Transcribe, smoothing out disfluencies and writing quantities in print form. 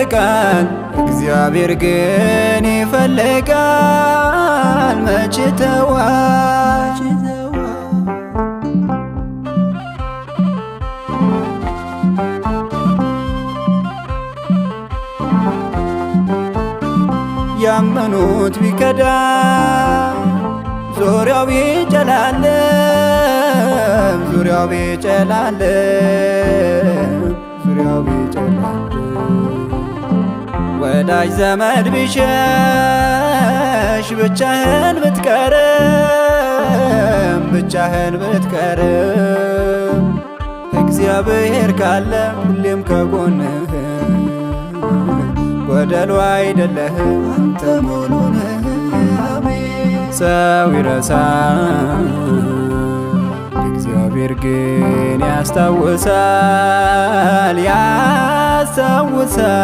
ይርቃል እግዚአብሔር ግን ይፈልጋል። መች ተዋል ያመኑት ቢከዳ ዙሪያው ቢጨላልም ዙሪያው ቢጨላልም ዙሪያው ቢጨላልም ወዳጅ ዘመድ ቢሸሽ ብቻህን ብትቀርም ብቻህን ብትቀርም እግዚአብሔር ካለ ሁሌም ከጎንህ ጎደሎ አይደለህም አንተ ሙሉ ነህ። ሰው ይረሳል እግዚአብሔር ግን ያስታውሳል ያስታውሳል።